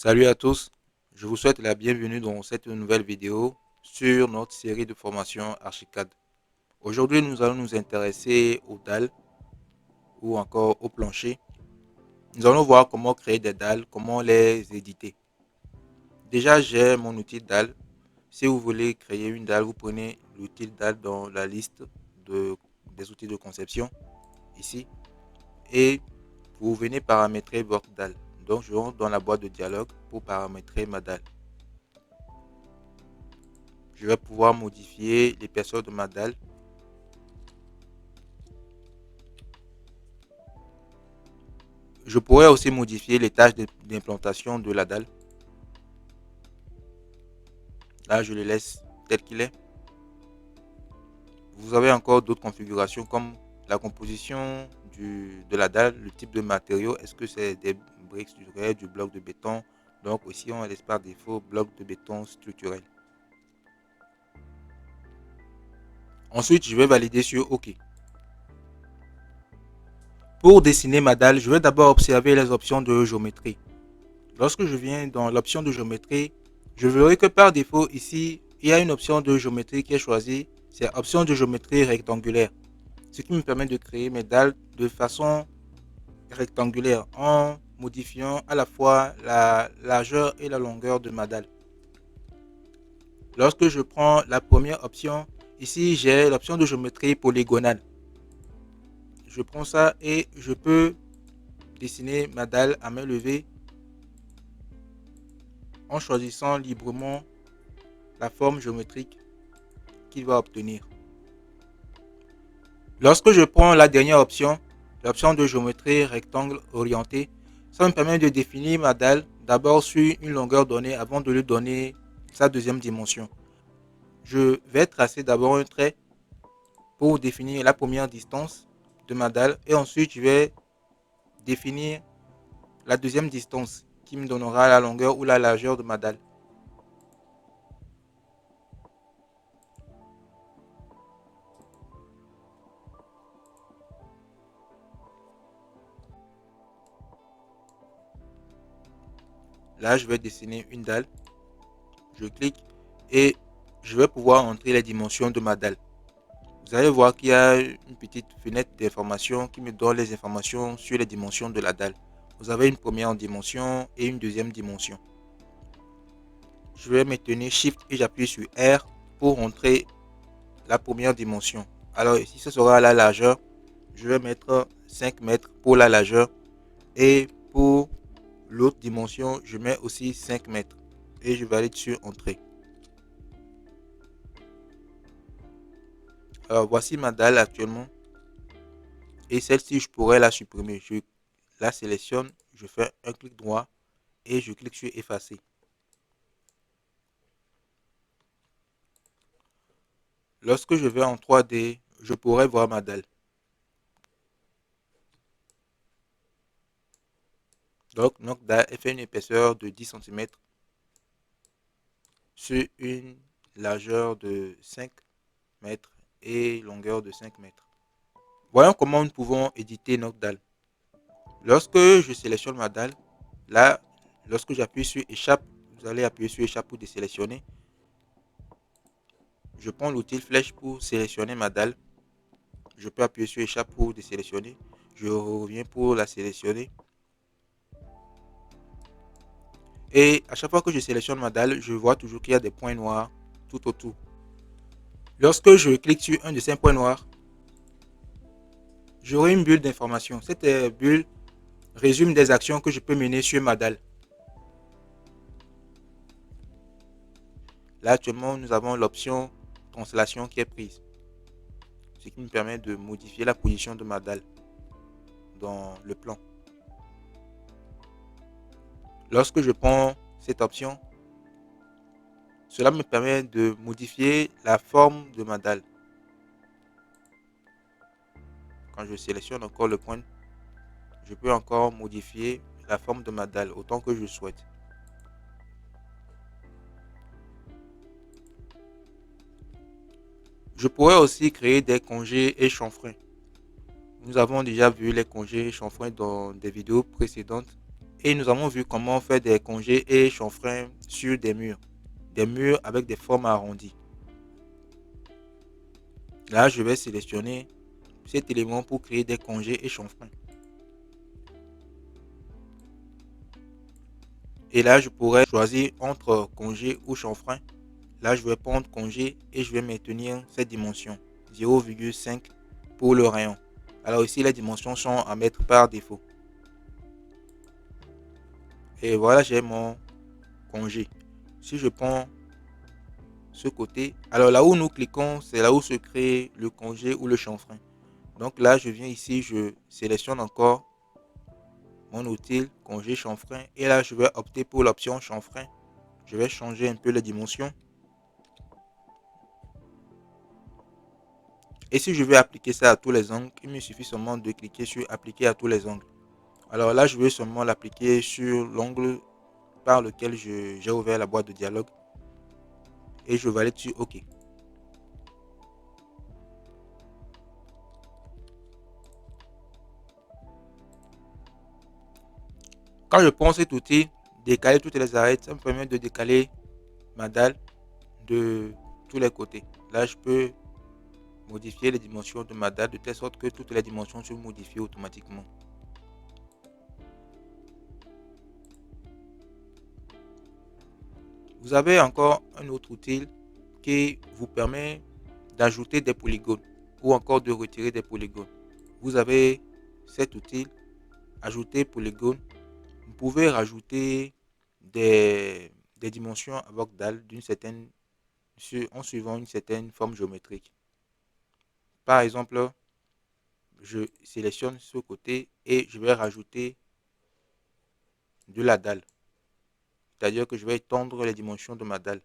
Salut à tous, je vous souhaite la bienvenue dans cette nouvelle vidéo sur notre série de formation Archicad. Aujourd'hui, nous allons nous intéresser aux dalles ou encore au plancher. Nous allons voir comment créer des dalles, comment les éditer. Déjà, j'ai mon outil dalle. Si vous voulez créer une dalle, vous prenez l'outil dalle dans la liste des outils de conception ici et vous venez paramétrer votre dalle. Donc, je rentre dans la boîte de dialogue pour paramétrer ma dalle. Je vais pouvoir modifier l'épaisseur de ma dalle. Je pourrais aussi modifier les tâches d'implantation de la dalle. Là, je le laisse tel qu'il est. Vous avez encore d'autres configurations comme la composition de la dalle, le type de matériau. Est-ce que c'est des briques structurelles, du bloc de béton? Donc aussi, on laisse par défaut bloc de béton structurel. Ensuite, je vais valider sur OK. Pour dessiner ma dalle, je vais d'abord observer les options de géométrie. Lorsque je viens dans l'option de géométrie, je verrai que par défaut ici, il y a une option de géométrie qui est choisie. C'est option de géométrie rectangulaire. Ce qui me permet de créer mes dalles de façon rectangulaire en modifiant à la fois la largeur et la longueur de ma dalle. Lorsque je prends la première option, ici j'ai l'option de géométrie polygonale. Je prends ça et je peux dessiner ma dalle à main levée en choisissant librement la forme géométrique qu'il va obtenir. Lorsque je prends la dernière option, l'option de géométrie rectangle orienté, ça me permet de définir ma dalle d'abord sur une longueur donnée avant de lui donner sa deuxième dimension. Je vais tracer d'abord un trait pour définir la première distance de ma dalle et ensuite je vais définir la deuxième distance qui me donnera la longueur ou la largeur de ma dalle. Là, je vais dessiner une dalle. Je clique et je vais pouvoir entrer les dimensions de ma dalle. Vous allez voir qu'il y a une petite fenêtre d'information qui me donne les informations sur les dimensions de la dalle. Vous avez une première dimension et une deuxième dimension. Je vais maintenir Shift et j'appuie sur R pour entrer la première dimension. Alors ici, ce sera la largeur. Je vais mettre 5 mètres pour la largeur. Et pour l'autre dimension, je mets aussi 5 mètres. Et je valide sur Entrée. Alors voici ma dalle actuellement. Et celle-ci, je pourrais la supprimer. Je la sélectionne, je fais un clic droit et je clique sur Effacer. Lorsque je vais en 3D, je pourrais voir ma dalle. Donc, notre dalle fait une épaisseur de 10 cm sur une largeur de 5 mètres et longueur de 5 mètres. Voyons comment nous pouvons éditer notre dalle. Lorsque je sélectionne ma dalle, là, lorsque j'appuie sur Échappe, vous allez appuyer sur Échappe pour désélectionner. Je prends l'outil flèche pour sélectionner ma dalle. Je peux appuyer sur Échappe pour désélectionner. Je reviens pour la sélectionner. Et à chaque fois que je sélectionne ma dalle, je vois toujours qu'il y a des points noirs tout autour. Lorsque je clique sur un de ces points noirs, j'aurai une bulle d'information. Cette bulle résume des actions que je peux mener sur ma dalle. Là, actuellement, nous avons l'option translation qui est prise, ce qui me permet de modifier la position de ma dalle dans le plan. Lorsque je prends cette option, cela me permet de modifier la forme de ma dalle. Quand je sélectionne encore le point, je peux encore modifier la forme de ma dalle autant que je souhaite. Je pourrais aussi créer des congés et chanfreins. Nous avons déjà vu les congés et chanfreins dans des vidéos précédentes Et nous avons vu comment faire des congés et chanfreins sur des murs avec des formes arrondies. Là, je vais sélectionner cet élément pour créer des congés et chanfreins. Et là, je pourrais choisir entre congé ou chanfrein. Là, je vais prendre congé et je vais maintenir cette dimension 0,5 pour le rayon. Alors ici, les dimensions sont à mettre par défaut. Et voilà, j'ai mon congé. Si je prends ce côté, alors là où nous cliquons, c'est là où se crée le congé ou le chanfrein. Donc là, je viens ici, je sélectionne encore mon outil congé chanfrein et là, je vais opter pour l'option chanfrein. Je vais changer un peu les dimensions. Et si je veux appliquer ça à tous les angles, il me suffit seulement de cliquer sur appliquer à tous les angles. Alors là, je vais seulement l'appliquer sur l'angle par lequel j'ai ouvert la boîte de dialogue et je valide sur OK. Quand je prends cet outil, décaler toutes les arêtes, ça me permet de décaler ma dalle de tous les côtés. Là, je peux modifier les dimensions de ma dalle de telle sorte que toutes les dimensions se modifient automatiquement. Vous avez encore un autre outil qui vous permet d'ajouter des polygones ou encore de retirer des polygones. Vous avez cet outil, ajouter polygone. Vous pouvez rajouter des dimensions à votre dalle en suivant une certaine forme géométrique. Par exemple, je sélectionne ce côté et je vais rajouter de la dalle. C'est-à-dire que je vais étendre les dimensions de ma dalle.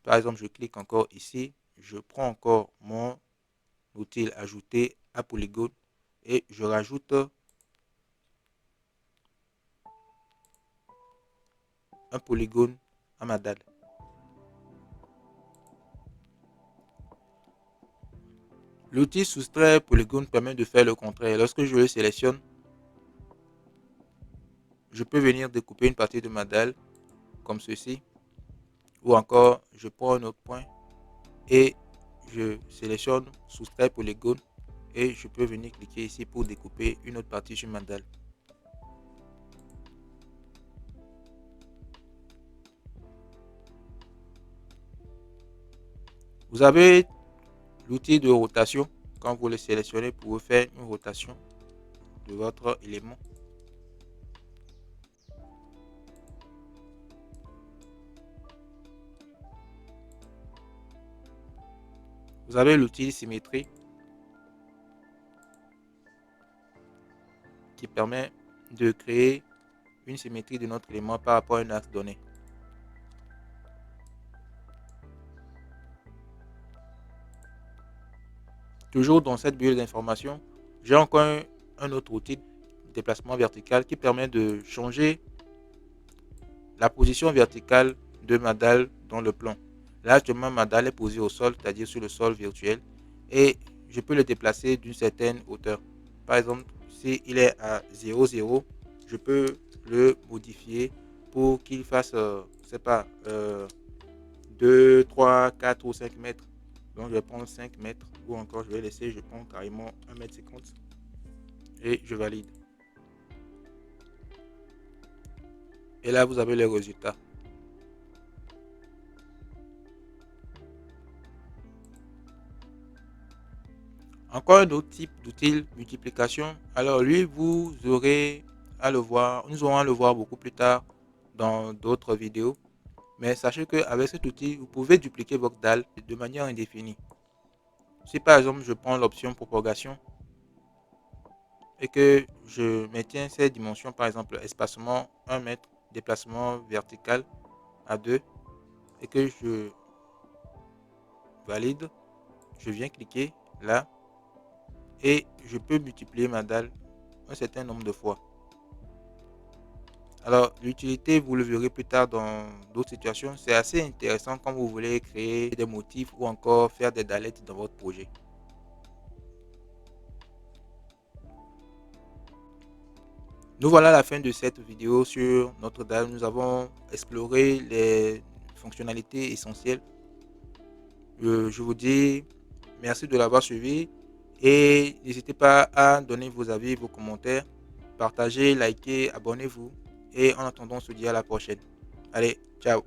Par exemple, je clique encore ici, je prends encore mon outil ajouter à polygone et je rajoute un polygone à ma dalle. L'outil soustrait polygone permet de faire le contraire. Lorsque je le sélectionne, je peux venir découper une partie de ma dalle comme ceci. Ou encore, je prends un autre point et je sélectionne soustrait polygone et je peux venir cliquer ici pour découper une autre partie sur ma dalle. Vous avez l'outil de rotation. Quand vous le sélectionnez, vous pouvez faire une rotation de votre élément. Vous avez l'outil symétrie qui permet de créer une symétrie de notre élément par rapport à un axe donné. Toujours dans cette bulle d'information, j'ai encore un autre outil de déplacement vertical qui permet de changer la position verticale de ma dalle dans le plan. Là, actuellement, ma dalle est posée au sol, c'est-à-dire sur le sol virtuel, et je peux le déplacer d'une certaine hauteur. Par exemple, s'il est à 0,0, je peux le modifier pour qu'il fasse, je sais pas, 2, 3, 4 ou 5 mètres. Donc, je vais prendre 5 mètres ou encore je vais laisser, je prends carrément 1,50 m et je valide. Et là, vous avez les résultats. Encore un autre type d'outil multiplication. Alors lui, vous aurez à le voir, nous aurons à le voir beaucoup plus tard dans d'autres vidéos. Mais sachez qu'avec cet outil, vous pouvez dupliquer votre dalle de manière indéfinie. Si par exemple je prends l'option propagation et que je maintiens ces dimensions, par exemple espacement 1 mètre, déplacement vertical à 2 et que je valide, je viens cliquer là et je peux multiplier ma dalle un certain nombre de fois. Alors, l'utilité, vous le verrez plus tard dans d'autres situations, c'est assez intéressant quand vous voulez créer des motifs ou encore faire des dallettes dans votre projet. Nous voilà à la fin de cette vidéo sur notre dalle. Nous avons exploré les fonctionnalités essentielles. Je vous dis merci de l'avoir suivi et n'hésitez pas à donner vos avis, vos commentaires, partagez, likez, abonnez-vous et en attendant on se dit à la prochaine. Allez, ciao.